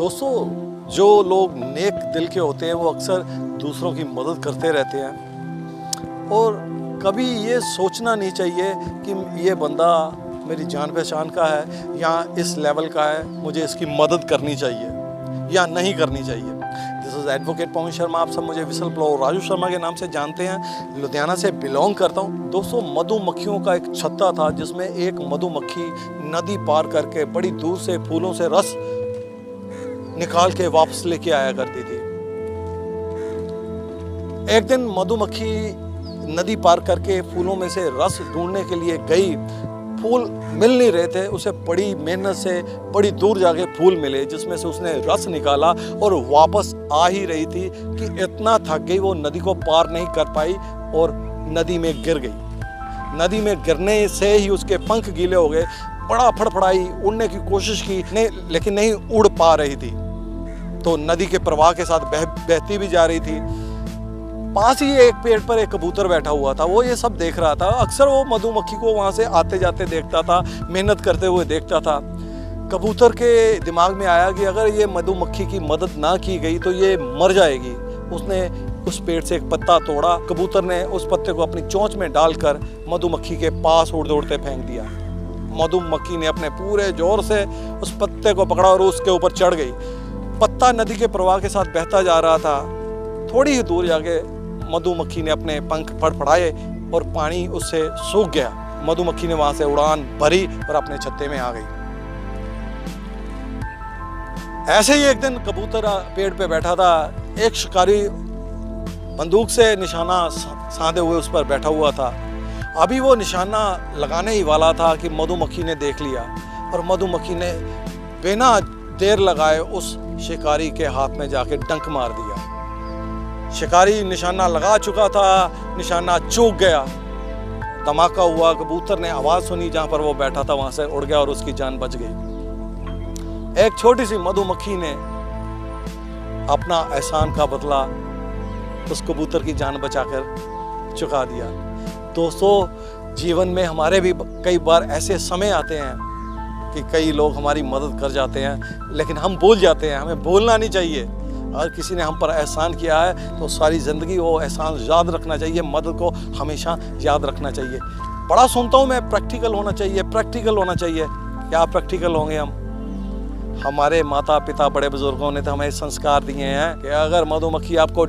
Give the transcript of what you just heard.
दोस्तों, जो लोग नेक दिल के होते हैं वो अक्सर दूसरों की मदद करते रहते हैं और कभी ये सोचना नहीं चाहिए कि ये बंदा मेरी जान पहचान का है या इस लेवल का है, मुझे इसकी मदद करनी चाहिए या नहीं करनी चाहिए। This is advocate Pawan Sharma. आप सब मुझे विसल ब्लोअर राजू शर्मा के नाम से जानते हैं। लुधियाना से बिलोंग करता हूँ। दोस्तों, मधुमक्खियों का एक छत्ता था जिसमें एक मधुमक्खी नदी पार करके बड़ी दूर से फूलों से रस निकाल के वापस लेके आया करती थी। एक दिन मधुमक्खी नदी पार करके फूलों में से रस ढूंढने के लिए गई। फूल मिल नहीं रहे थे। उसे बड़ी मेहनत से बड़ी दूर जाके फूल मिले जिसमें से उसने रस निकाला और वापस आ ही रही थी कि इतना थक गई वो नदी को पार नहीं कर पाई और नदी में गिर गई। नदी में गिरने से ही उसके पंख गीले हो गए। बड़ा फड़फड़ाई, उड़ने की कोशिश की लेकिन नहीं उड़ पा रही थी। तो नदी के प्रवाह के साथ बहती भी जा रही थी। पास ही एक पेड़ पर एक कबूतर बैठा हुआ था। वो ये सब देख रहा था। अक्सर वो मधुमक्खी को वहाँ से आते जाते देखता था, मेहनत करते हुए देखता था। कबूतर के दिमाग में आया कि अगर ये मधुमक्खी की मदद ना की गई तो ये मर जाएगी। उसने उस पेड़ से एक पत्ता तोड़ा। कबूतर ने उस पत्ते को अपनी चोंच में डालकर मधुमक्खी के पास उड़ते उड़ते फेंक दिया। मधुमक्खी ने अपने पूरे जोर से उस पत्ते को पकड़ा और उसके ऊपर चढ़ गई। पत्ता नदी के प्रवाह के साथ बहता जा रहा था। थोड़ी ही दूर जाके मधुमक्खी ने अपने पंख फड़फड़ाए और पानी उससे सूख गया। मधुमक्खी ने वहां से उड़ान भरी और अपने छत्ते में आ गई। ऐसे ही एक दिन कबूतर पेड़ पे बैठा था। एक शिकारी बंदूक से निशाना साधे हुए उस पर बैठा हुआ था। अभी वो निशाना लगाने ही वाला था कि मधुमक्खी ने देख लिया और मधुमक्खी ने बिना देर लगाए उस शिकारी के हाथ में जाके डंक मार दिया। शिकारी निशाना लगा चुका था, निशाना चूक गया। धमाका हुआ। कबूतर ने आवाज सुनी, जहां पर वो बैठा था वहां से उड़ गया और उसकी जान बच गई। एक छोटी सी मधुमक्खी ने अपना एहसान का बदला उस कबूतर की जान बचाकर चुका दिया। दोस्तों, जीवन में हमारे भी कई बार ऐसे समय आते हैं कि कई लोग हमारी मदद कर जाते हैं लेकिन हम भूल जाते हैं। हमें भूलना नहीं चाहिए। अगर किसी ने हम पर एहसान किया है तो सारी ज़िंदगी वो एहसान याद रखना चाहिए। मदद को हमेशा याद रखना चाहिए। बड़ा सुनता हूँ मैं, प्रैक्टिकल होना चाहिए, प्रैक्टिकल होना चाहिए। क्या प्रैक्टिकल होंगे हम? हमारे माता पिता बड़े बुजुर्गों ने तो हमें संस्कार दिए हैं कि अगर मधुमक्खी आपको